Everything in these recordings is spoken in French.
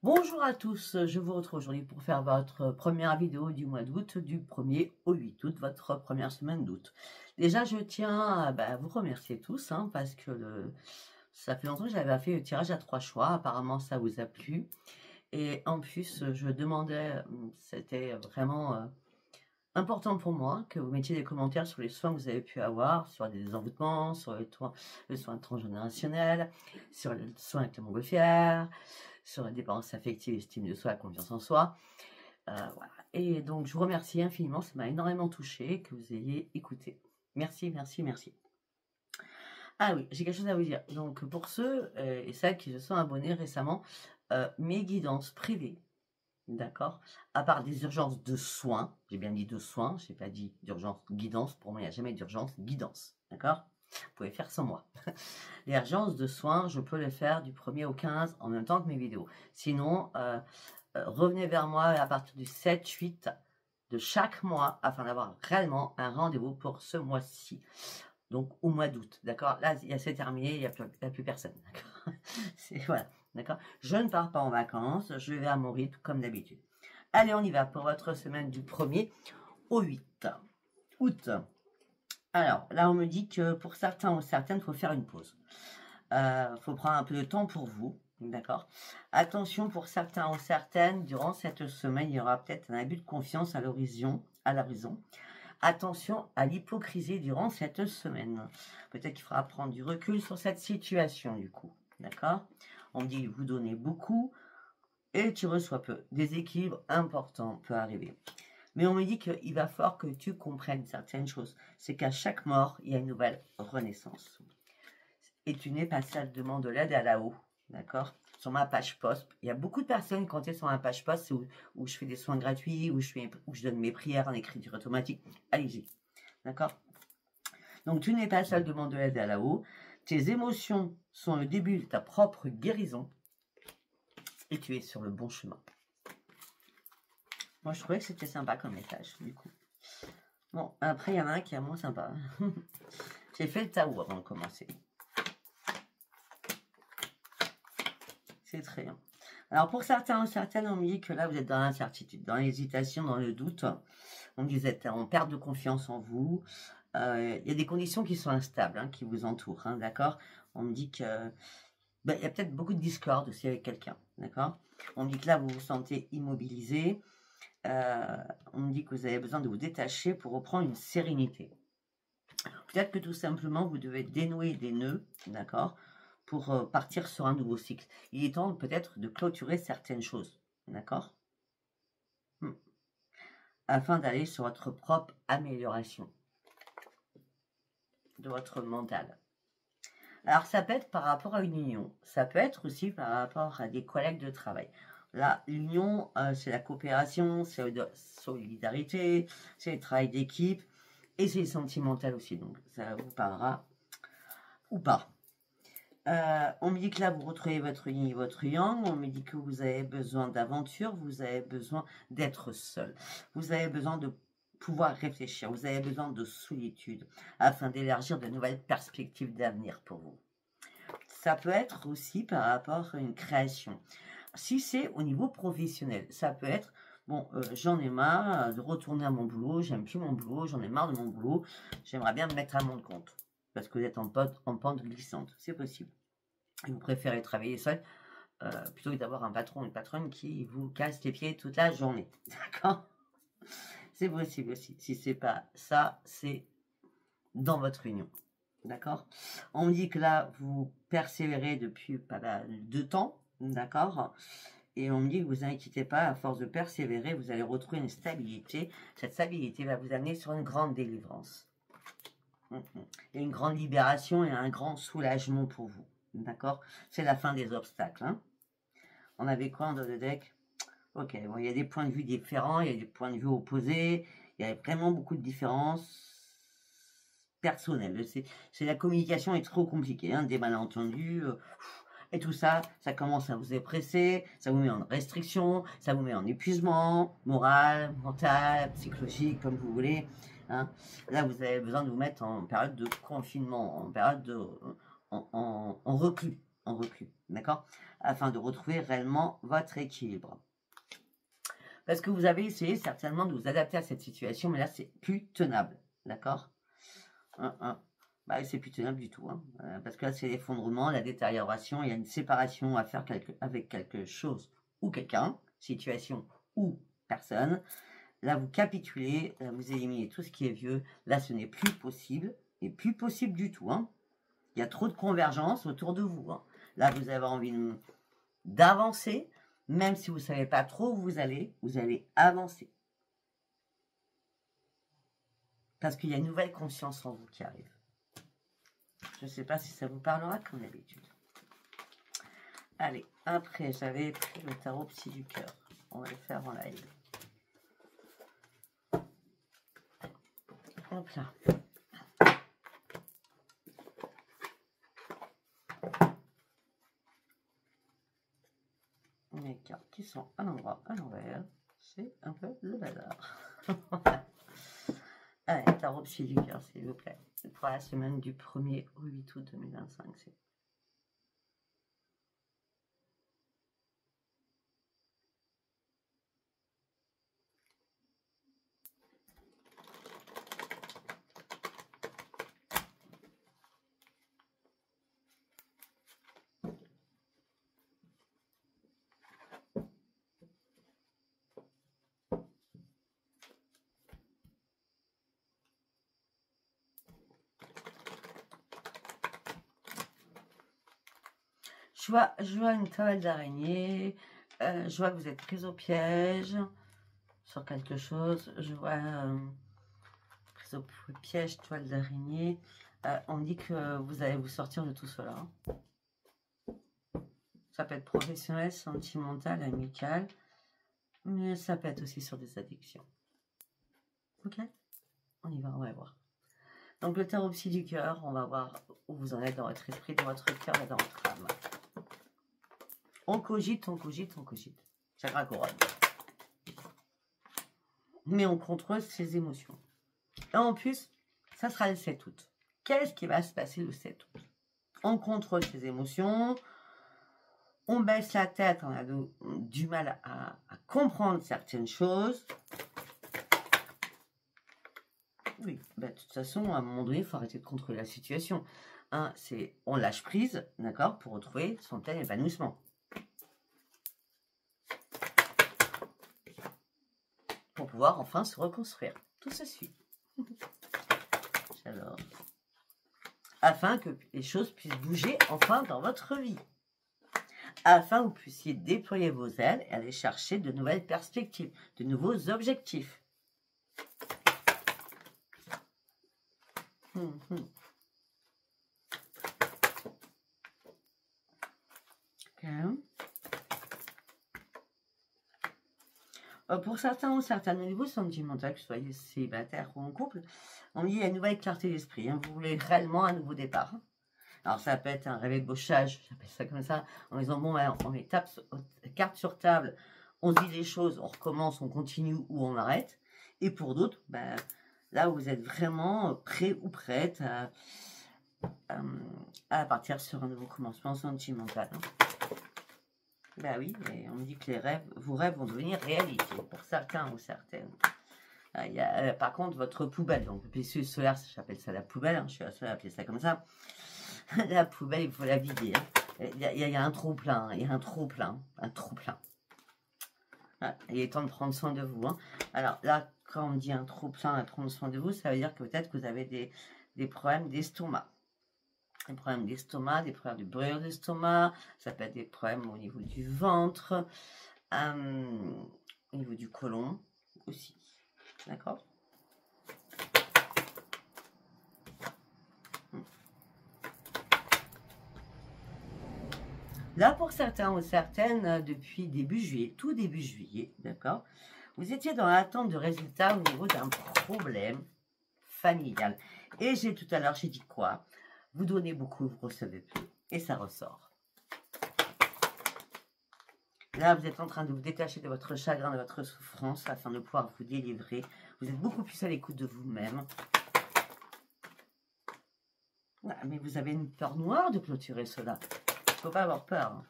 Bonjour à tous, je vous retrouve aujourd'hui pour faire votre première vidéo du mois d'août, du 1er au 8 août, votre première semaine d'août. Déjà, je tiens à vous remercier tous, parce que ça fait longtemps que j'avais fait le tirage à 3 choix, apparemment ça vous a plu. Et en plus, je demandais, c'était vraiment important pour moi que vous mettiez des commentaires sur les soins que vous avez pu avoir, sur les désenvoûtements, sur le soin transgénérationnel, sur le soin avec le montgolfière, sur la dépendance affective, estime de soi, la confiance en soi. Voilà. Et donc, je vous remercie infiniment. Ça m'a énormément touché que vous ayez écouté. Merci, merci, merci. Ah oui, j'ai quelque chose à vous dire. Donc, pour ceux et celles qui se sont abonnés récemment, mes guidances privées, d'accord, à part des urgences de soins, j'ai bien dit de soins, je n'ai pas dit d'urgence guidance. Pour moi, il n'y a jamais d'urgence guidance, d'accord. Vous pouvez faire sans moi. Les urgences de soins, je peux les faire du 1er au 15 en même temps que mes vidéos. Sinon, revenez vers moi à partir du 7-8 de chaque mois afin d'avoir réellement un rendez-vous pour ce mois-ci. Donc au mois d'août, d'accord. Là, c'est terminé, il n'y a plus personne, d'accord. Voilà, d'accord. Je ne pars pas en vacances, je vais à mon rythme comme d'habitude. Allez, on y va pour votre semaine du 1er au 8 août. Alors, là, on me dit que pour certains ou certaines, il faut faire une pause. Faut prendre un peu de temps pour vous, d'accord. Attention, pour certains ou certaines, durant cette semaine, il y aura peut-être un abus de confiance à l'horizon. Attention à l'hypocrisie durant cette semaine. Peut-être qu'il faudra prendre du recul sur cette situation, du coup, d'accord. On me dit vous donnez beaucoup et tu reçois peu. Déséquilibre important peut arriver. Mais on me dit qu'il va falloir que tu comprennes certaines choses. C'est qu'à chaque mort, il y a une nouvelle renaissance. Et tu n'es pas seul, demande de l'aide à là-haut, d'accord. Sur ma page post, il y a beaucoup de personnes quand elles sont sur ma page post où je fais des soins gratuits, où je donne mes prières en écriture automatique. Allez-y, d'accord. Donc tu n'es pas seul, demande de l'aide à là-haut. Tes émotions sont le début de ta propre guérison et tu es sur le bon chemin. Moi, je trouvais que c'était sympa comme message, du coup. Bon, après, il y en a un qui est moins sympa. J'ai fait le Tao avant de commencer. C'est très bien. Alors, pour certains ou certaines, on me dit que là, vous êtes dans l'incertitude, dans l'hésitation, dans le doute. On me dit que vous êtes en perte de confiance en vous. Il y a des conditions qui sont instables, qui vous entourent, d'accord. On me dit que il y a peut-être beaucoup de discorde aussi avec quelqu'un, d'accord. On me dit que là, vous vous sentez immobilisé. On me dit que vous avez besoin de vous détacher pour reprendre une sérénité. Peut-être que tout simplement, vous devez dénouer des nœuds, d'accord, pour partir sur un nouveau cycle. Il est temps peut-être de clôturer certaines choses, d'accord, afin d'aller sur votre propre amélioration de votre mental. Alors, ça peut être par rapport à une union. Ça peut être aussi par rapport à des collègues de travail. Là, l'union, c'est la coopération, c'est la solidarité, c'est le travail d'équipe et c'est sentimental aussi. Donc, ça vous parlera ou pas. On me dit que là, vous retrouvez votre yin et votre yang. On me dit que vous avez besoin d'aventure, vous avez besoin d'être seul. Vous avez besoin de pouvoir réfléchir, vous avez besoin de solitude afin d'élargir de nouvelles perspectives d'avenir pour vous. Ça peut être aussi par rapport à une création. Si c'est au niveau professionnel, ça peut être, bon, j'en ai marre de retourner à mon boulot, j'aime plus mon boulot, j'en ai marre de mon boulot, j'aimerais bien me mettre à mon compte. Parce que vous êtes en pente glissante, c'est possible. Et vous préférez travailler seul plutôt que d'avoir un patron ou une patronne qui vous casse les pieds toute la journée. D'accord? C'est possible aussi. Si c'est pas ça, c'est dans votre union. D'accord? On me dit que là, vous persévérez depuis pas mal de temps. D'accord? Et on me dit que vous inquiétez pas, à force de persévérer, vous allez retrouver une stabilité. Cette stabilité va vous amener sur une grande délivrance. Et une grande libération et un grand soulagement pour vous. D'accord? C'est la fin des obstacles. On avait quoi dans le deck? Ok, bon, il y a des points de vue différents, il y a des points de vue opposés, il y a vraiment beaucoup de différences personnelles. C'est la communication est trop compliquée, des malentendus, et tout ça, ça commence à vous oppresser, ça vous met en restriction, ça vous met en épuisement, moral, mental, psychologique, comme vous voulez. Là, vous avez besoin de vous mettre en période de confinement, en période de en reclus, en recul, d'accord? Afin de retrouver réellement votre équilibre. Parce que vous avez essayé certainement de vous adapter à cette situation, mais là, c'est plus tenable, d'accord? Bah, c'est plus tenable du tout, hein, parce que là, c'est l'effondrement, la détérioration, il y a une séparation à faire avec quelque chose ou quelqu'un, situation ou personne. Là, vous capitulez, là, vous éliminez tout ce qui est vieux. Là, ce n'est plus possible, et plus possible du tout, hein. Il y a trop de convergence autour de vous, hein. Là, vous avez envie d'avancer, même si vous ne savez pas trop où vous allez avancer. Parce qu'il y a une nouvelle conscience en vous qui arrive. Je ne sais pas si ça vous parlera comme d'habitude. Allez, après, j'avais pris le tarot psy du cœur. On va le faire en live. Hop là. Les cartes qui sont à l'endroit, à l'envers, c'est un peu le bazar. Allez, tarot psy du cœur, s'il vous plaît. Pour la semaine du 1er au 8 août 2025, c'est. Je vois une toile d'araignée, je vois que vous êtes prise au piège sur quelque chose, je vois prise au piège, toile d'araignée, on me dit que vous allez vous sortir de tout cela. Ça peut être professionnel, sentimental, amical, mais ça peut être aussi sur des addictions. Ok? On y va, on va voir. Donc le tarot psy du cœur, on va voir où vous en êtes dans votre esprit, dans votre cœur et dans votre âme. On cogite, on cogite, on cogite. Chakra couronne. Mais on contrôle ses émotions. Et en plus, ça sera le 7 août. Qu'est-ce qui va se passer le 7 août? On contrôle ses émotions. On baisse la tête, on a du mal à comprendre certaines choses. Oui, bah, de toute façon, à un moment donné, il faut arrêter de contrôler la situation. Hein, on lâche prise, d'accord, pour retrouver son plein épanouissement. Pour pouvoir enfin se reconstruire. Tout se suit. Alors, afin que les choses puissent bouger enfin dans votre vie. Afin que vous puissiez déployer vos ailes et aller chercher de nouvelles perspectives, de nouveaux objectifs. Okay. Pour certains ou certaines au niveau sentimental, que vous soyez célibataire ou en couple, on dit il y a une nouvelle clarté d'esprit. Hein, vous voulez réellement un nouveau départ. Alors ça peut être un réveil-gauchage, j'appelle ça comme ça, en disant bon, on met carte sur table, on se dit les choses, on recommence, on continue ou on arrête. Et pour d'autres, ben, là vous êtes vraiment prêt ou prête à partir sur un nouveau commencement sentimental. Hein. Ben oui, mais on me dit que vos rêves vont devenir réalité pour certains ou certaines. Il y a, par contre, votre poubelle, donc le plexus solaire, j'appelle ça la poubelle, hein, je suis la seule à appeler ça comme ça. La poubelle, il faut la vider. Hein. Il y a un trop-plein, il y a un trop-plein. Voilà, il est temps de prendre soin de vous. Hein. Alors là, quand on dit un trop-plein à prendre soin de vous, ça veut dire que peut-être que vous avez des problèmes d'estomac. Des problèmes d'estomac, des problèmes de brûlure d'estomac, ça peut être des problèmes au niveau du ventre, au niveau du côlon aussi. D'accord ? Là, pour certains ou certaines, depuis début juillet, tout début juillet, d'accord, vous étiez dans l'attente de résultats au niveau d'un problème familial. Et tout à l'heure, j'ai dit quoi? Vous donnez beaucoup, vous recevez peu. Et ça ressort. Là, vous êtes en train de vous détacher de votre chagrin, de votre souffrance, afin de pouvoir vous délivrer. Vous êtes beaucoup plus à l'écoute de vous-même. Mais vous avez une peur noire de clôturer cela. faut pas avoir peur.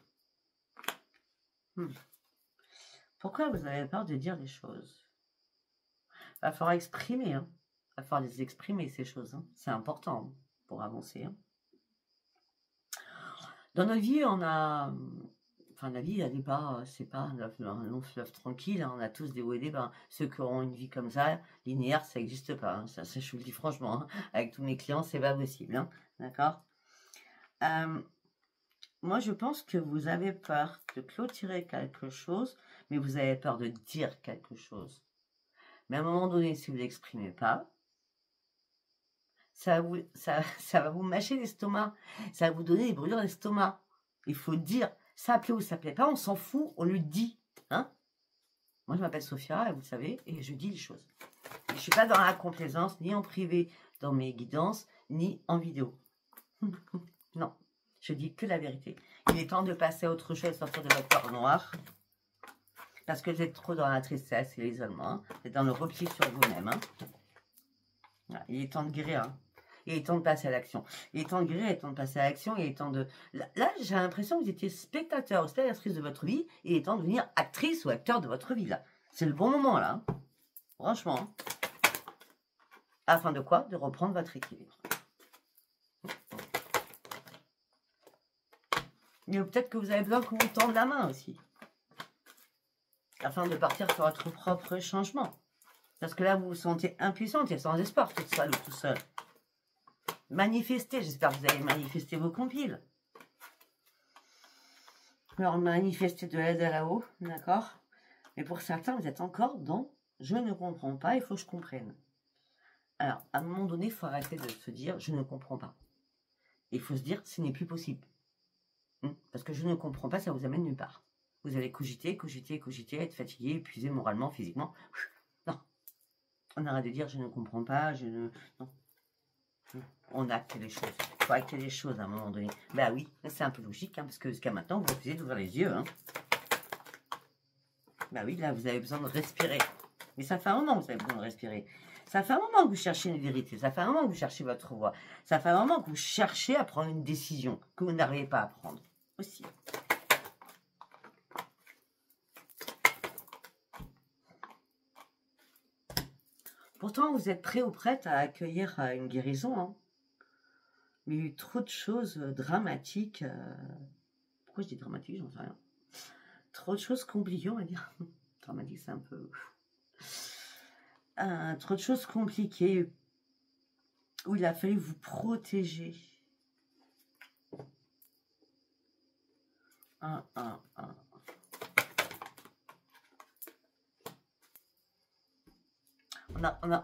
Hein. Pourquoi vous avez peur de dire les choses? Il va falloir exprimer. Hein. Il va falloir les exprimer, ces choses. Hein. C'est important hein, pour avancer. Hein. Dans notre vie, on a... Enfin, la vie, elle n'est pas... C'est pas un long fleuve tranquille. Hein. On a tous des hauts et des bas. Ceux qui auront une vie comme ça, linéaire, ça n'existe pas. Hein. Ça, je vous le dis franchement. Hein. Avec tous mes clients, c'est pas possible. Hein. D'accord moi, je pense que vous avez peur de clôturer quelque chose, mais vous avez peur de dire quelque chose. Mais à un moment donné, si vous ne l'exprimez pas, ça va vous mâcher l'estomac. Ça va vous donner des brûlures d'estomac. Il faut dire, ça plaît ou ça plaît pas, on s'en fout, on le dit. Hein moi, je m'appelle Sophia, et vous le savez, et je dis les choses. Je ne suis pas dans la complaisance, ni en privé, dans mes guidances, ni en vidéo. Non. Je dis que la vérité. Il est temps de passer à autre chose, sortir de votre peur noire. Parce que vous êtes trop dans la tristesse et l'isolement. Hein. Vous êtes dans le repli sur vous-même. Hein. Voilà. Il est temps de guérir. Hein. Il est temps de passer à l'action. Il est temps de guérir, il est temps de passer à l'action. Il est temps de... Là, j'ai l'impression que vous étiez spectateur ou spectatrice de votre vie. Il est temps de devenir actrice ou acteur de votre vie. Là, c'est le bon moment, là. Hein. Franchement. Hein. Afin de quoi? De reprendre votre équilibre. Mais peut-être que vous avez besoin qu'on vous tende la main aussi. Afin de partir sur votre propre changement. Parce que là, vous vous sentez impuissante et sans espoir, toute seule ou tout seul. Manifestez, j'espère que vous allez manifester vos compiles. Alors, manifestez de l'aide à là-haut, d'accord? Mais pour certains, vous êtes encore dans « je ne comprends pas, il faut que je comprenne ». Alors, à un moment donné, il faut arrêter de se dire « je ne comprends pas ». Il faut se dire « ce n'est plus possible ». Parce que je ne comprends pas, ça vous amène nulle part. Vous allez cogiter, cogiter, cogiter, être fatigué, épuisé moralement, physiquement. Non. On arrête de dire je ne comprends pas, je ne... Non. On acte les choses. Il faut acter les choses à un moment donné. Ben oui, c'est un peu logique, hein, parce que jusqu'à maintenant, vous refusez d'ouvrir les yeux. Hein. Ben oui, là, vous avez besoin de respirer. Mais ça fait un moment que vous avez besoin de respirer. Ça fait un moment que vous cherchez une vérité. Ça fait un moment que vous cherchez votre voix. Ça fait un moment que vous cherchez à prendre une décision que vous n'arrivez pas à prendre. Aussi. Pourtant, vous êtes prêt ou prête à accueillir une guérison. Hein. Mais il y a eu trop de choses dramatiques. Pourquoi je dis dramatique? J'en sais rien. Trop de choses compliquées, on va dire. Dramatique, c'est un peu... trop de choses compliquées où il a fallu vous protéger.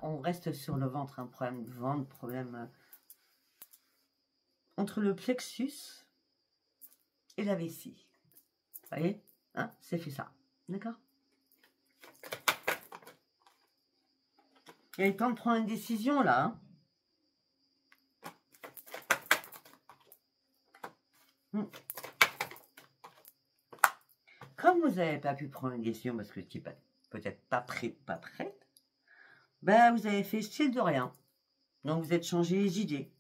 On reste sur le ventre, un problème de ventre, problème entre le plexus et la vessie. Vous voyez, hein, c'est fait ça. D'accord? Il est temps de prendre une décision là. Hein. Comme vous n'avez pas pu prendre une décision parce que vous n'étiez peut-être pas prêt, pas prête, ben vous avez fait style de rien. Donc vous êtes changé les idées.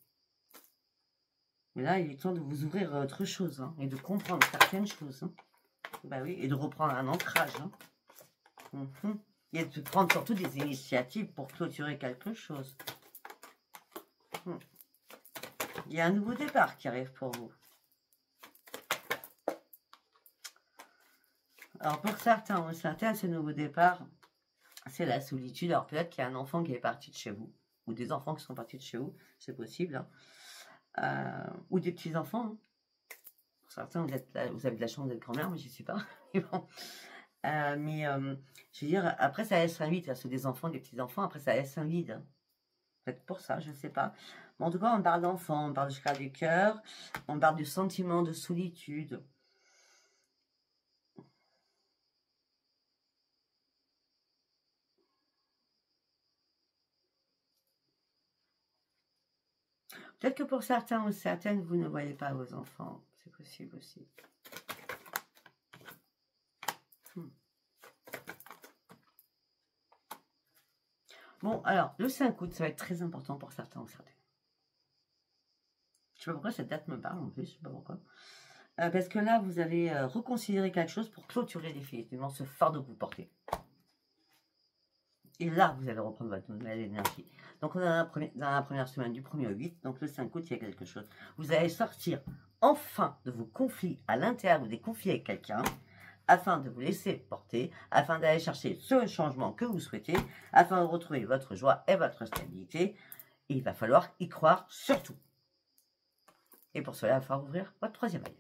Mais là, il est temps de vous ouvrir à autre chose hein, et de comprendre certaines choses. Hein. Ben oui, et de reprendre un ancrage. Hein. Et de prendre surtout des initiatives pour clôturer quelque chose. Il y a un nouveau départ qui arrive pour vous. Alors pour certains ou certaines, ce nouveau départ, c'est la solitude. Alors peut-être qu'il y a un enfant qui est parti de chez vous, ou des enfants qui sont partis de chez vous, c'est possible. Hein. Ou des petits-enfants. Hein. Pour certains, vous avez de la chance d'être grand-mère, mais je ne suis pas. Mais bon. Je veux dire, après ça laisse un vide, c'est des enfants, des petits-enfants, après ça laisse un vide. Hein. Peut-être pour ça, je ne sais pas. Mais en tout cas, on parle d'enfants, on parle du cas du cœur, on parle du sentiment de solitude. Peut-être que pour certains ou certaines, vous ne voyez pas vos enfants. C'est possible aussi. Bon, alors, le 5 août, ça va être très important pour certains ou certaines. Je ne sais pas pourquoi cette date me parle en plus, je ne sais pas pourquoi. Parce que là, vous allez reconsidérer quelque chose pour clôturer définitivement ce fardeau que vous portez. Et là, vous allez reprendre votre nouvelle énergie. Donc, on a dans la première semaine du 1er au 8, donc le 5 août, il y a quelque chose. Vous allez sortir enfin de vos conflits à l'intérieur ou des conflits avec quelqu'un, afin de vous laisser porter, afin d'aller chercher ce changement que vous souhaitez, afin de retrouver votre joie et votre stabilité. Et il va falloir y croire surtout. Et pour cela, il va falloir ouvrir votre troisième œil,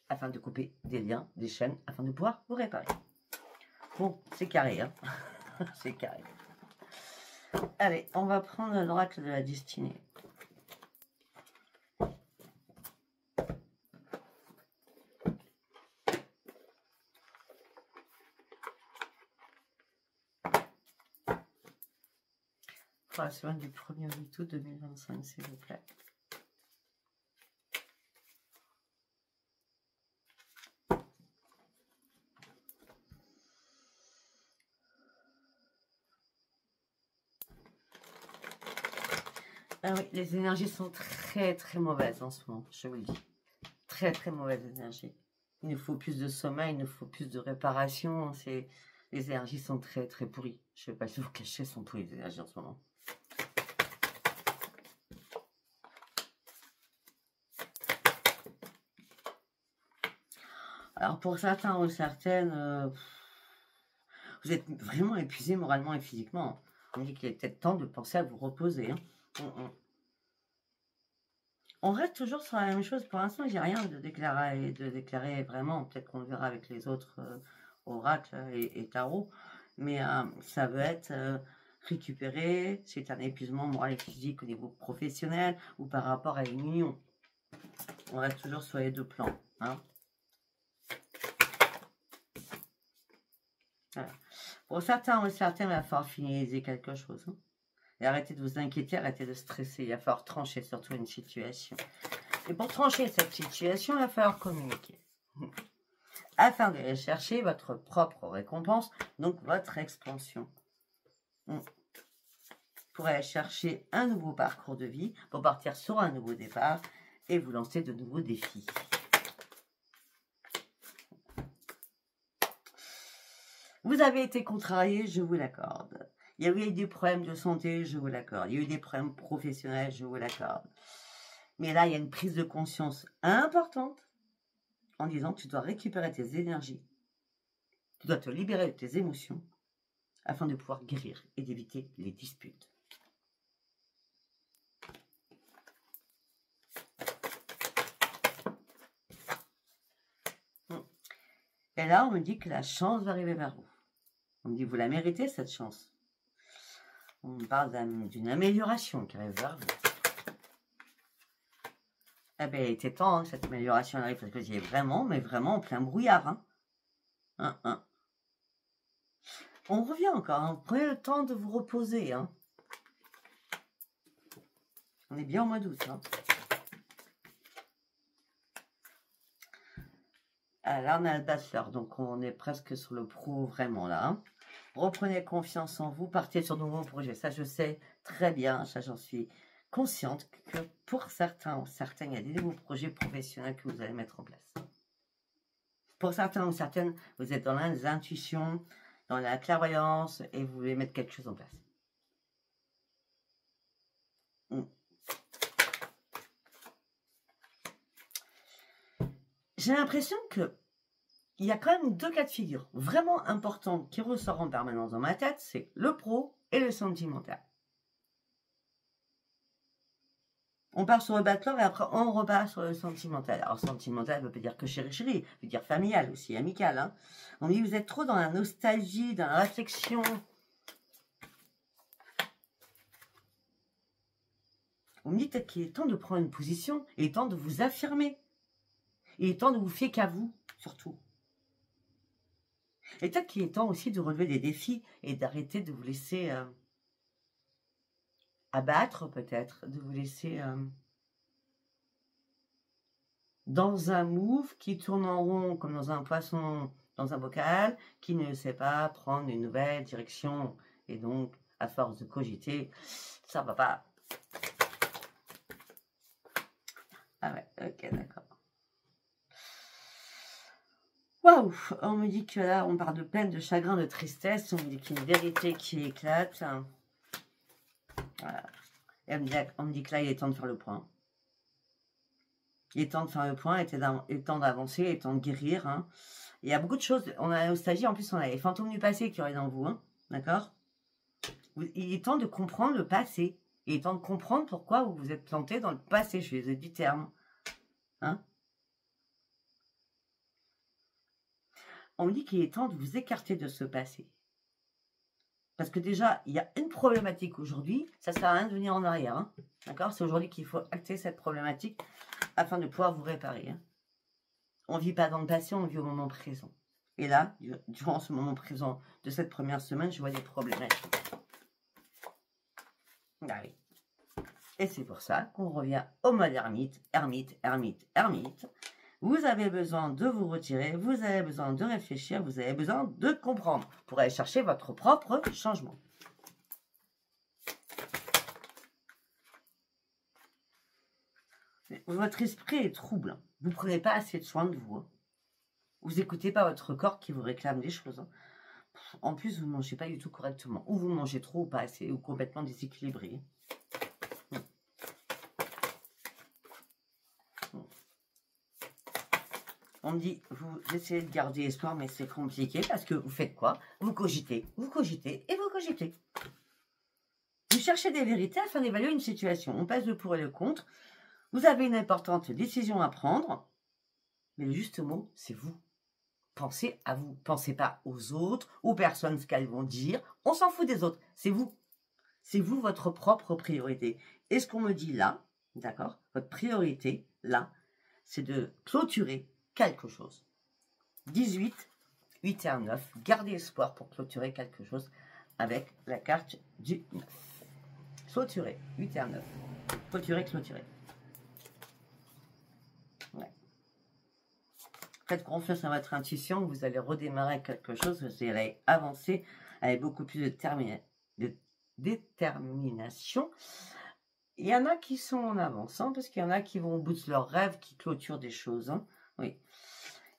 afin de couper des liens, des chaînes, afin de pouvoir vous réparer. Bon, c'est carré, hein. C'est carré. Allez, on va prendre l'oracle de la destinée. Pour la semaine du 1er août 2025, s'il vous plaît. Ah oui, les énergies sont très très mauvaises en ce moment, je vous le dis. Très très mauvaises énergies. Il nous faut plus de sommeil, il nous faut plus de réparation. Les énergies sont très très pourries. Je ne vais pas vous cacher, sont pourries les énergies en ce moment. Alors pour certains ou certaines, vous êtes vraiment épuisé moralement et physiquement. On dit qu'il est peut-être temps de penser à vous reposer. Hein. On reste toujours sur la même chose. Pour l'instant, j'ai rien de déclarer vraiment. Peut-être qu'on le verra avec les autres oracles et tarots. Mais ça veut être récupéré. C'est un épuisement moral et physique au niveau professionnel ou par rapport à une union. On reste toujours sur les deux plans. Hein. Voilà. Pour certains ou certaines, il va falloir finaliser quelque chose. Hein. Et arrêtez de vous inquiéter, arrêtez de stresser. Il va falloir trancher surtout une situation. Et pour trancher cette situation, il va falloir communiquer. Afin de chercher votre propre récompense, donc votre expansion. Pour aller chercher un nouveau parcours de vie, pour partir sur un nouveau départ et vous lancer de nouveaux défis. Vous avez été contrarié, je vous l'accorde. Il y a eu des problèmes de santé, je vous l'accorde. Il y a eu des problèmes professionnels, je vous l'accorde. Mais là, il y a une prise de conscience importante en disant que tu dois récupérer tes énergies. Tu dois te libérer de tes émotions afin de pouvoir guérir et d'éviter les disputes. Et là, on me dit que la chance va arriver vers vous. On me dit, vous la méritez, cette chance. On me parle d'une amélioration qui arrive vers vous. Eh bien, il était temps, hein, cette amélioration arrive, parce que vous y êtes vraiment, mais vraiment en plein brouillard. Hein. On revient encore, hein. Prenez le temps de vous reposer. Hein. On est bien au mois d'août. Hein. Ah, là, on a le bachelor, donc on est presque sur le pro vraiment là. Hein. Reprenez confiance en vous, partez sur de nouveaux projets. Ça, je sais très bien, ça, j'en suis consciente que pour certains ou certaines, il y a des nouveaux projets professionnels que vous allez mettre en place. Pour certains ou certaines, vous êtes dans l'intuition, dans la clairvoyance et vous voulez mettre quelque chose en place. J'ai l'impression que il y a quand même deux cas de figure vraiment importants qui ressortent en permanence dans ma tête, c'est le pro et le sentimental. On part sur le backlog et après on repart sur le sentimental. Alors sentimental ne veut pas dire que chéri, veut dire familial aussi, amical. Hein. On dit vous êtes trop dans la nostalgie, dans la réflexion. On me dit peut-être qu'il est temps de prendre une position, il est temps de vous affirmer. Il est temps de vous fier qu'à vous, surtout. Et peut-être qu'il est temps aussi de relever des défis et d'arrêter de vous laisser abattre, peut-être, de vous laisser dans un move qui tourne en rond comme dans un poisson dans un bocal, qui ne sait pas prendre une nouvelle direction. Et donc, à force de cogiter, ça va pas. Ah ouais, ok, d'accord. Waouh! On me dit que là, on parle de peine, de chagrin, de tristesse. On me dit qu'il y a une vérité qui éclate. Voilà. Et on me dit que là, il est temps de faire le point. Il est temps de faire le point, il est temps d'avancer, il est temps de guérir. Hein. Il y a beaucoup de choses. On a la nostalgie, en plus, on a les fantômes du passé qui auraient dans vous. Hein. D'accord? Il est temps de comprendre le passé. Il est temps de comprendre pourquoi vous vous êtes planté dans le passé. Je les ai du terme. Hein? On me dit qu'il est temps de vous écarter de ce passé. Parce que déjà, il y a une problématique aujourd'hui. Ça ne sert à rien de venir en arrière. Hein. D'accord? C'est aujourd'hui qu'il faut acter cette problématique afin de pouvoir vous réparer. Hein. On ne vit pas dans le passé, on vit au moment présent. Et là, durant ce moment présent de cette première semaine, je vois des problématiques. Ah oui. Et c'est pour ça qu'on revient au mode ermite, ermite, ermite, ermite. Vous avez besoin de vous retirer, vous avez besoin de réfléchir, vous avez besoin de comprendre pour aller chercher votre propre changement. Votre esprit est trouble. Vous ne prenez pas assez de soin de vous. Hein. Vous n'écoutez pas votre corps qui vous réclame des choses. Hein. En plus, vous ne mangez pas du tout correctement. Ou vous mangez trop ou pas assez, ou complètement déséquilibré. On me dit, vous essayez de garder espoir, mais c'est compliqué parce que vous faites quoi? Vous cogitez et vous cogitez. Vous cherchez des vérités afin d'évaluer une situation. On passe le pour et le contre. Vous avez une importante décision à prendre. Mais le juste mot, c'est vous. Pensez à vous. Pensez pas aux autres, aux personnes, ce qu'elles vont dire. On s'en fout des autres. C'est vous. C'est vous, votre propre priorité. Et ce qu'on me dit là, d'accord, votre priorité, là, c'est de clôturer quelque chose. 18, 8 et 1, 9. Gardez espoir pour clôturer quelque chose avec la carte du 9. Clôturer, 8 et 1, 9. Clôturer, clôturer. Ouais. Faites confiance à votre intuition, vous allez redémarrer quelque chose, vous allez avancer avec beaucoup plus de détermination. Il y en a qui sont en avance, hein, parce qu'il y en a qui vont au bout de leurs rêves, qui clôturent des choses. Hein. Oui.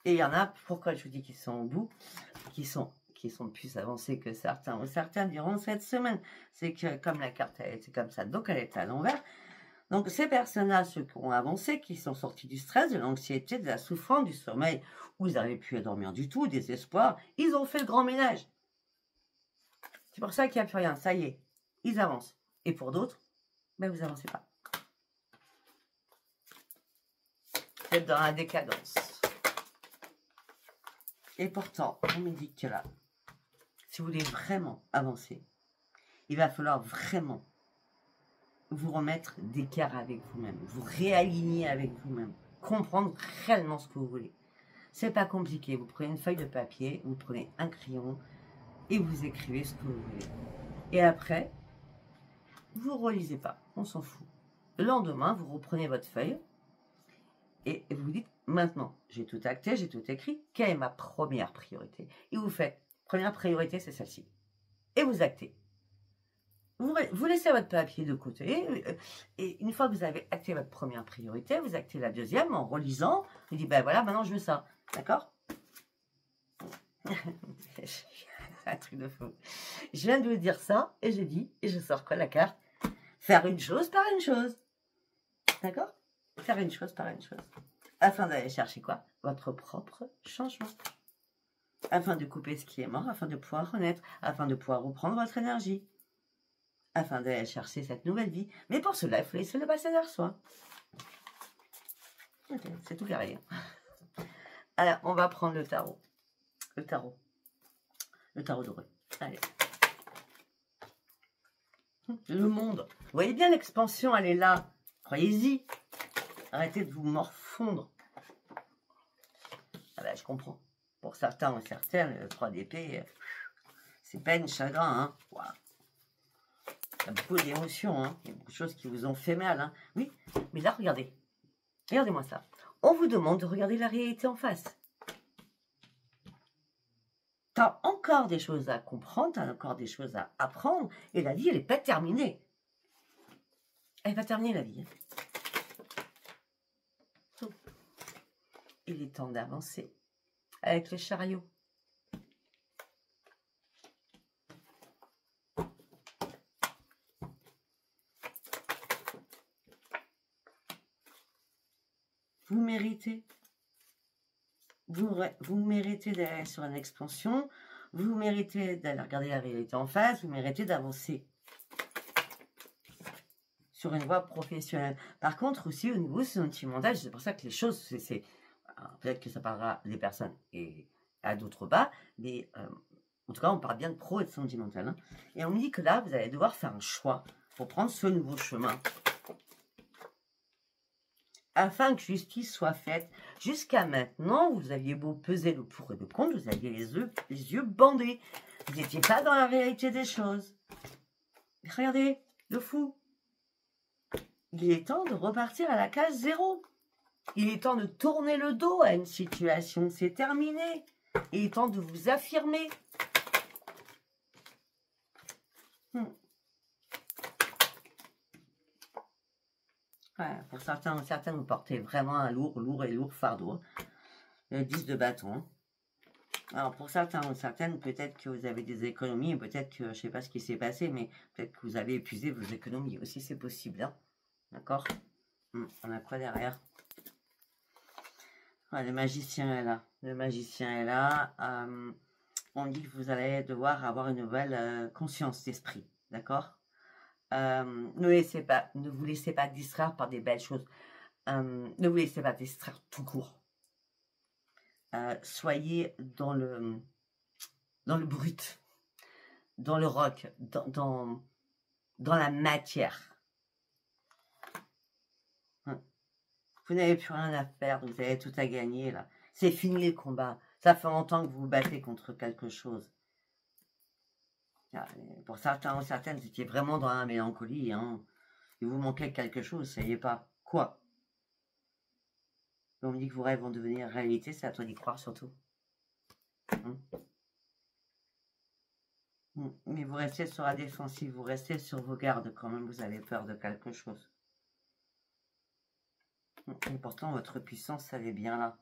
Et il y en a, pourquoi je vous dis qu'ils sont au bout, qui sont plus avancés que certains, ou certains diront cette semaine. C'est que comme la carte elle était comme ça, donc elle est à l'envers. Donc ces personnes-là, ceux qui ont avancé, qui sont sortis du stress, de l'anxiété, de la souffrance, du sommeil, où ils n'avaient plus à dormir du tout, des espoirs, ils ont fait le grand ménage. C'est pour ça qu'il n'y a plus rien, ça y est, ils avancent. Et pour d'autres, ben vous n'avancez pas. Vous êtes dans la décadence. Et pourtant, on me dit que là, si vous voulez vraiment avancer, il va falloir vraiment vous remettre d'écart avec vous-même, vous réaligner avec vous-même, comprendre réellement ce que vous voulez. C'est pas compliqué, vous prenez une feuille de papier, vous prenez un crayon et vous écrivez ce que vous voulez. Et après, vous relisez pas, on s'en fout. Le lendemain, vous reprenez votre feuille et vous dites, maintenant, j'ai tout acté, j'ai tout écrit, quelle est ma première priorité? Et vous faites, première priorité, c'est celle-ci. Et vous actez. Vous laissez votre papier de côté, et une fois que vous avez acté votre première priorité, vous actez la deuxième en relisant, vous dites, ben voilà, maintenant je veux ça, d'accord? C'est un truc de fou. Je viens de vous dire ça, et j'ai dit, et je sors quoi la carte? Faire une chose par une chose, d'accord? Faire une chose par une chose, afin d'aller chercher quoi? Votre propre changement. Afin de couper ce qui est mort, afin de pouvoir renaître, afin de pouvoir reprendre votre énergie. Afin d'aller chercher cette nouvelle vie. Mais pour cela, il faut laisser le passé derrière soi. Okay, c'est tout carré. Alors, on va prendre le tarot. Le tarot doré. Allez. Le monde. Vous voyez bien l'expansion, elle est là. Croyez-y. Arrêtez de vous morfondre. Ah ben, je comprends. Pour certains ou certaines, le 3 d'épée, c'est peine, chagrin. Hein. Wow. Il y a beaucoup d'émotions, hein. Il y a beaucoup de choses qui vous ont fait mal. Hein. Oui, mais là, regardez. Regardez-moi ça. On vous demande de regarder la réalité en face. Tu as encore des choses à comprendre, tu as encore des choses à apprendre, et la vie, elle n'est pas terminée. Elle va terminer, la vie. Il est temps d'avancer. avec les chariots. Vous méritez. Vous méritez d'aller sur une expansion. Vous méritez d'aller regarder la réalité en face. Vous méritez d'avancer sur une voie professionnelle. Par contre, aussi, au niveau sentimental, c'est pour ça que les choses, c'est peut-être que ça parlera des personnes et à d'autres pas, mais en tout cas, on parle bien de pro et de sentimental. Hein. Et on me dit que là, vous allez devoir faire un choix pour prendre ce nouveau chemin. Afin que justice soit faite. Jusqu'à maintenant, vous aviez beau peser le pour et le contre, vous aviez les yeux bandés. Vous n'étiez pas dans la réalité des choses. Regardez, le fou. Il est temps de repartir à la case 0. Il est temps de tourner le dos à une situation. C'est terminé. Il est temps de vous affirmer. Ouais, pour certains ou certaines, vous portez vraiment un lourd fardeau. Le 10 de bâton. Alors, pour certains ou certaines, peut-être que vous avez des économies, peut-être que, je ne sais pas ce qui s'est passé, mais peut-être que vous avez épuisé vos économies aussi, c'est possible. Hein. D'accord? On a quoi derrière? Ouais, le magicien est là. Le magicien est là. On dit que vous allez devoir avoir une nouvelle conscience d'esprit. D'accord? Ne vous laissez pas distraire par des belles choses. Ne vous laissez pas distraire tout court. Soyez dans le brut, dans le rock, dans la matière. Vous n'avez plus rien à faire, vous avez tout à gagner là. C'est fini le combat. Ça fait longtemps que vous vous battez contre quelque chose. Pour certains ou certaines, vous étiez vraiment dans la mélancolie. Hein. Il vous manquait quelque chose, vous ne saviez pas quoi. On me dit que vos rêves vont devenir réalité, c'est à toi d'y croire surtout. Mais vous restez sur la défensive, vous restez sur vos gardes quand même, vous avez peur de quelque chose. Et pourtant, votre puissance, elle est bien là.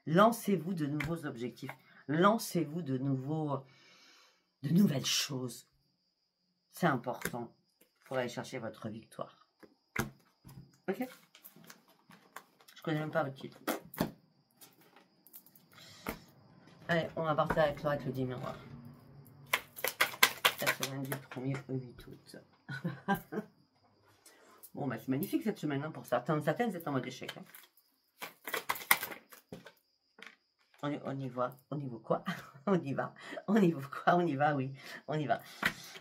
Lancez-vous de nouveaux objectifs. Lancez-vous de nouvelles choses. C'est important pour aller chercher votre victoire. Ok? Je connais même pas votre titre. Allez, on va partir avec l'oracle du miroir. La semaine du 1er au 8 août. Bon, bah c'est magnifique cette semaine. Hein, pour certaines, c'est en mode échec. Hein. On y va. Au niveau quoi? On y va. Au niveau quoi? On y va, oui. On y va.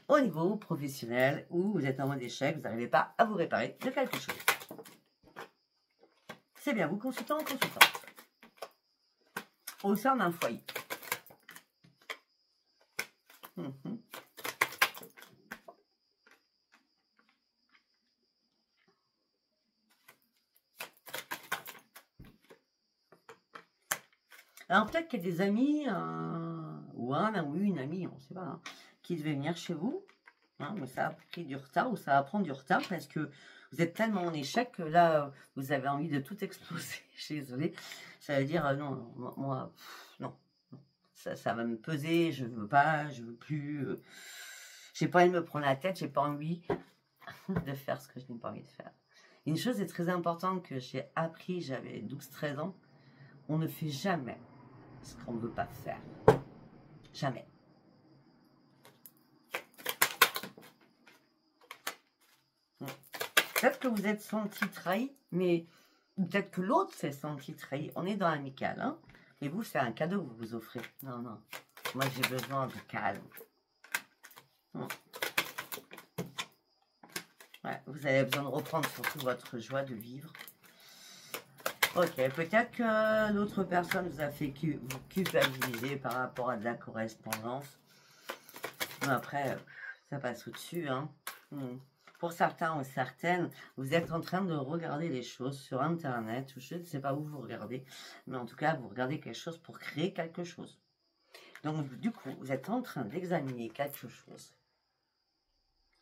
Au niveau professionnel, où vous êtes en mode échec, vous n'arrivez pas à vous réparer de quelque chose. C'est bien, vous consultant ou consultante. Au sein d'un foyer. Alors peut-être qu'il y a des amis, ou une amie, on ne sait pas, hein, qui devait venir chez vous, hein, mais ça a pris du retard, ou ça va prendre du retard, parce que vous êtes tellement en échec que là, vous avez envie de tout exploser. Je suis désolée. Ça veut dire, non, moi, non. Ça va me peser, je veux pas, je veux plus. J'ai pas envie de me prendre la tête, j'ai pas envie de faire ce que je n'ai pas envie de faire. Une chose est très importante que j'ai appris, j'avais 12-13 ans, on ne fait jamais ce qu'on ne veut pas faire. Jamais. Peut-être que vous êtes senti trahi, mais peut-être que l'autre s'est senti trahi. On est dans l'amical, hein. Et vous, c'est un cadeau que vous vous offrez. Non, non. Moi, j'ai besoin de calme. Ouais, vous avez besoin de reprendre surtout votre joie de vivre. Ok, peut-être que l'autre personne vous a fait vous culpabiliser par rapport à de la correspondance. Mais après, ça passe au-dessus. Hein. Pour certains ou certaines, vous êtes en train de regarder les choses sur Internet. Je ne sais pas où vous regardez, mais en tout cas, vous regardez quelque chose pour créer quelque chose. Donc, du coup, vous êtes en train d'examiner quelque chose.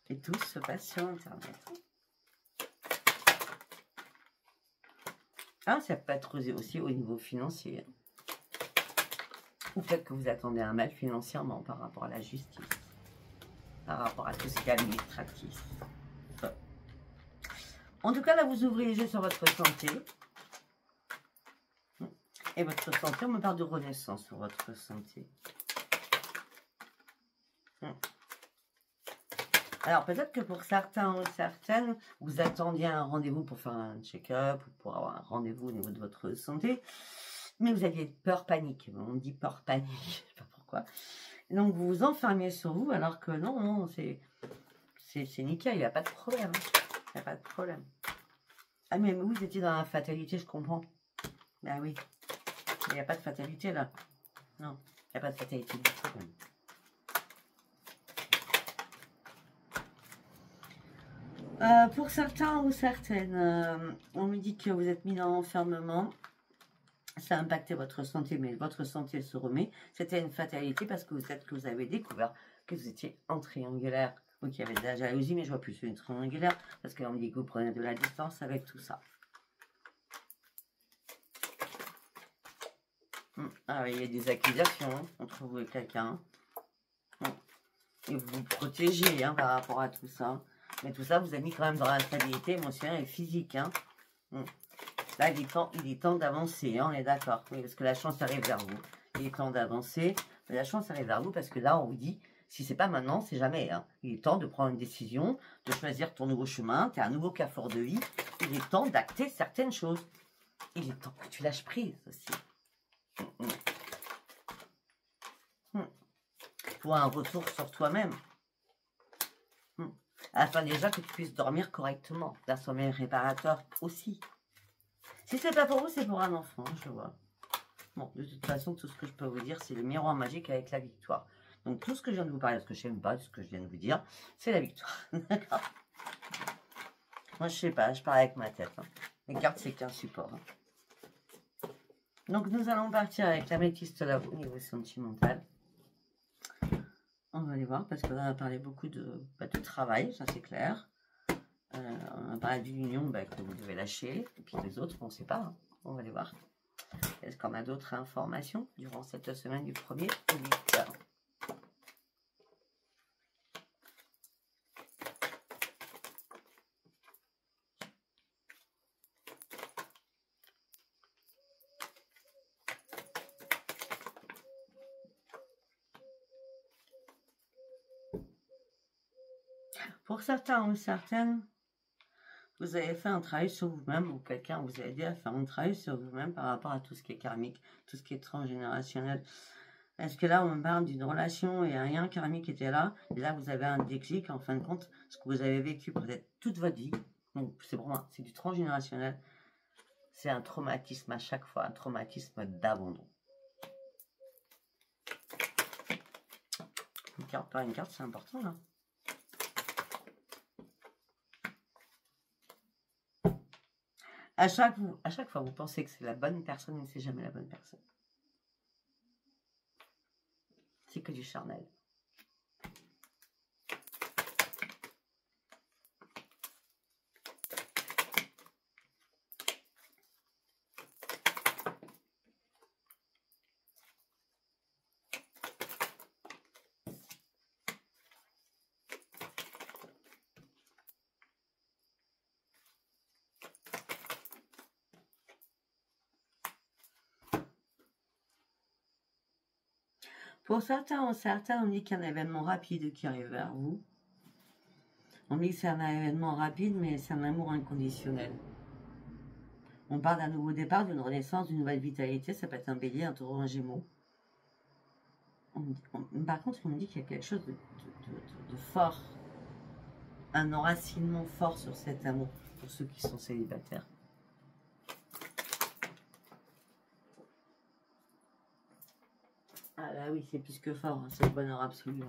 Et tout se passe sur Internet. Ah, ça peut être aussi au niveau financier. Ou peut-être que vous attendez un mal financièrement par rapport à la justice, par rapport à tout ce qui est administratif. En tout cas, là, vous ouvrez les yeux sur votre santé. Et votre santé, on me parle de renaissance sur votre santé. Alors, peut-être que pour certains ou certaines, vous attendiez un rendez-vous pour faire un check-up, ou pour avoir un rendez-vous au niveau de votre santé, mais vous aviez peur, panique. On dit peur, panique, je ne sais pas pourquoi. Donc, vous vous enfermiez sur vous, alors que non, c'est nickel, il n'y a pas de problème. Il n'y a pas de problème. Ah, mais vous étiez dans la fatalité, je comprends. Ben oui. Il n'y a pas de fatalité, là. Non, il n'y a pas de fatalité du tout, même. Pour certains ou certaines, on me dit que vous êtes mis dans l'enfermement. Ça a impacté votre santé, mais votre santé se remet. C'était une fatalité parce que vous avez découvert que vous étiez en triangulaire. Ou qu'il y avait de la jalousie, mais je vois plus une triangulaire parce qu'on me dit que vous prenez de la distance avec tout ça. Ah oui, il y a des accusations entre vous et quelqu'un. Et vous vous protégez par rapport à tout ça. Mais tout ça vous a mis quand même dans la stabilité émotionnelle et physique. Là, il est temps d'avancer, on est d'accord. Oui, parce que la chance arrive vers vous. Il est temps d'avancer. La chance arrive vers vous parce que là, on vous dit, si c'est pas maintenant, c'est jamais. Il est temps de prendre une décision, de choisir ton nouveau chemin. Tu as un nouveau carrefour de vie. Il est temps d'acter certaines choses. Il est temps que tu lâches prise aussi. Pour un retour sur toi-même. Afin déjà que tu puisses dormir correctement. D'un sommeil réparateur aussi. Si c'est pas pour vous, c'est pour un enfant, je vois. Bon, de toute façon, tout ce que je peux vous dire, c'est le miroir magique avec la victoire. Donc, tout ce que je viens de vous parler, ce que je n'aime pas, ce que je viens de vous dire, c'est la victoire. D'accord. Moi, je sais pas, je parle avec ma tête. Les cartes, c'est qu'un support. Donc, nous allons partir avec la métiste là au niveau sentimental. On va aller voir, parce que là, on a parlé beaucoup de travail, ça c'est clair. On a parlé d'une union que vous devez lâcher. Et puis les autres, on ne sait pas. On va aller voir. Est-ce qu'on a d'autres informations durant cette semaine du 1er au 8 ? Pour certains ou certaines, vous avez fait un travail sur vous-même ou quelqu'un vous a aidé à faire un travail sur vous-même par rapport à tout ce qui est karmique, tout ce qui est transgénérationnel. Est-ce que là, on me parle d'une relation et rien karmique était là, et là, vous avez un déclic, en fin de compte, ce que vous avez vécu peut-être toute votre vie. Donc, c'est pour moi, c'est du transgénérationnel. C'est un traumatisme à chaque fois, un traumatisme d'abandon. Une carte par une carte, c'est important, là. À chaque fois, vous pensez que c'est la bonne personne, mais c'est jamais la bonne personne. C'est que du charnel. Pour certains ou certains, on dit qu'il y a un événement rapide qui arrive vers vous. On dit que c'est un événement rapide, mais c'est un amour inconditionnel. On parle d'un nouveau départ, d'une renaissance, d'une nouvelle vitalité. Ça peut être un bélier, un taureau, un gémeau. Par contre, on me dit qu'il y a quelque chose de fort. Un enracinement fort sur cet amour pour ceux qui sont célibataires. Ah là oui, c'est plus que fort, c'est le bonheur absolu.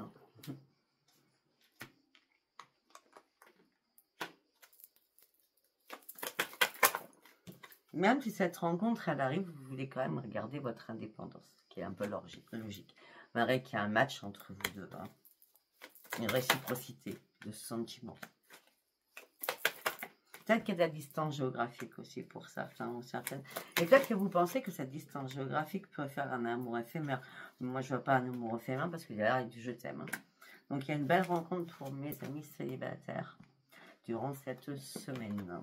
Même si cette rencontre, elle arrive, vous voulez quand même regarder votre indépendance, qui est un peu logique. Vous verrez qu'il y a un match entre vous deux. Une réciprocité de sentiments. Peut-être qu'il y a de la distance géographique aussi pour certains ou certaines. Et peut-être que vous pensez que cette distance géographique peut faire un amour éphémère. Moi, je ne vois pas un amour éphémère parce qu'il y a l'air du je t'aime. Hein. Donc, il y a une belle rencontre pour mes amis célibataires durant cette semaine.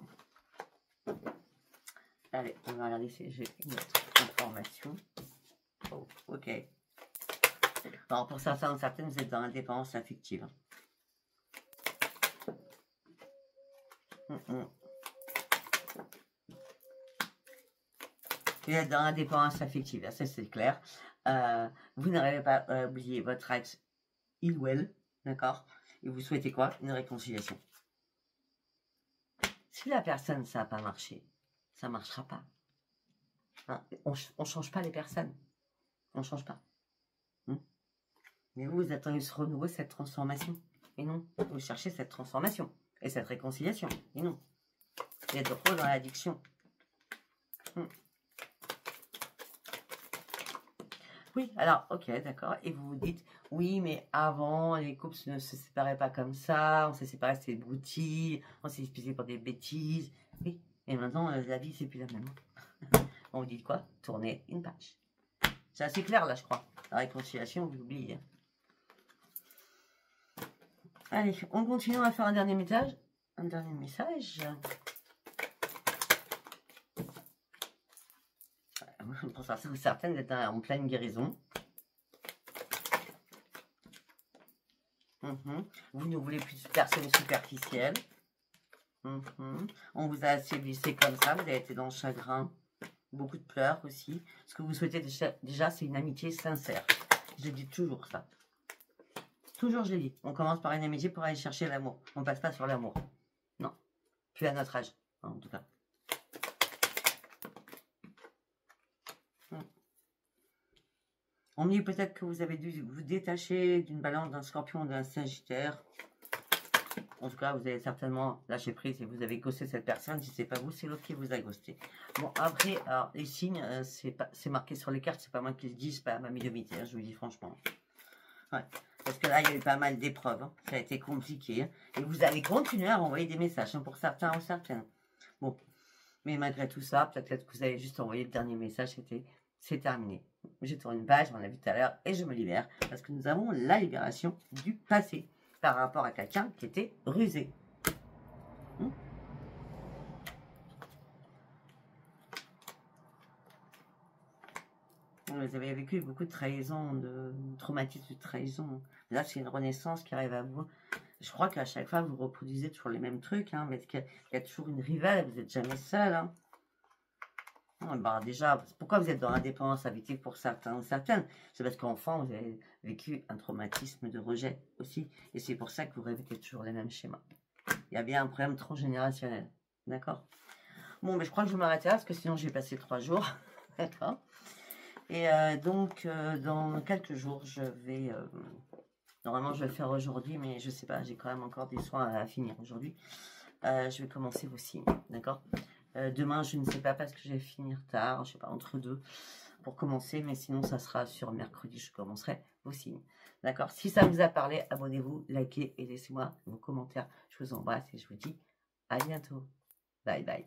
Allez, on va regarder si j'ai une autre information. Oh, ok. Alors, pour certains ou certaines, vous êtes dans l'indépendance affective. Vous êtes dans l'indépendance affective, ça c'est clair. Vous n'arrivez pas à oublier votre ex, il ou elle, d'accord? Et vous souhaitez quoi? Une réconciliation. Si la personne, ça n'a pas marché, ça ne marchera pas. Hein, on ne change pas les personnes. On ne change pas. Mais vous attendez ce renouveau, cette transformation. Et non, vous cherchez cette transformation et cette réconciliation. Et non. Vous êtes trop dans l'addiction. Oui, alors, ok, d'accord. Et vous vous dites, oui, mais avant, les couples ne se séparaient pas comme ça. On s'est séparés, c'était des broutilles. On s'est expliqué pour des bêtises. Oui, et maintenant, la vie, c'est plus la même. On vous dit quoi? Tournez une page. C'est assez clair, là, je crois. La réconciliation, vous oubliez. Allez, on continue à faire un dernier message. Un dernier message. Pour certains ou certaines, vous êtes en pleine guérison. Vous ne voulez plus de personnes superficielles. On vous a assez blessé comme ça. Vous avez été dans le chagrin. Beaucoup de pleurs aussi. Ce que vous souhaitez déjà, c'est une amitié sincère. Je dis toujours ça. Toujours, je dis. On commence par une amitié pour aller chercher l'amour. On ne passe pas sur l'amour. Non. Plus à notre âge, en tout cas. On me dit peut-être que vous avez dû vous détacher d'une balance, d'un scorpion, d'un sagittaire. En tout cas, vous avez certainement lâché prise et vous avez ghosté cette personne. Si ce n'est pas vous, c'est l'autre qui vous a ghosté. Bon, après, alors, les signes, c'est marqué sur les cartes. C'est pas moi qui le dis, c'est pas ma médiumnité, hein, je vous le dis franchement. Ouais. Parce que là, il y a eu pas mal d'épreuves. Hein. Ça a été compliqué. Hein. Et vous allez continuer à envoyer des messages hein, pour certains ou certaines. Bon. Mais malgré tout ça, peut-être que vous avez juste envoyé le dernier message. C'est terminé. Je tourne une page, on l'a vu tout à l'heure, et je me libère. Parce que nous avons la libération du passé. Par rapport à quelqu'un qui était rusé. Vous avez vécu beaucoup de trahison, de traumatisme de trahison. Là, c'est une renaissance qui arrive à vous. Je crois qu'à chaque fois, vous reproduisez toujours les mêmes trucs, hein, mais qu'il y a toujours une rivale, vous n'êtes jamais seul. Hein. Bah déjà, pourquoi vous êtes dans l'indépendance affective pour certains ou certaines? C'est parce qu'enfant, vous avez vécu un traumatisme de rejet aussi. Et c'est pour ça que vous répétez toujours les mêmes schémas. Il y a bien un problème transgénérationnel. D'accord? Bon, mais je crois que je vais m'arrêter là, parce que sinon, j'ai passé 3 jours. D'accord? Et donc, dans quelques jours, je vais... normalement, je vais le faire aujourd'hui, mais je ne sais pas, j'ai quand même encore des soins à finir aujourd'hui. Je vais commencer vos signes, d'accord? Demain, je ne sais pas parce que je vais finir tard, je ne sais pas, entre deux, pour commencer. Mais sinon, ça sera sur mercredi, je commencerai vos signes. D'accord? Si ça vous a parlé, abonnez-vous, likez et laissez-moi vos commentaires. Je vous embrasse et je vous dis à bientôt. Bye bye.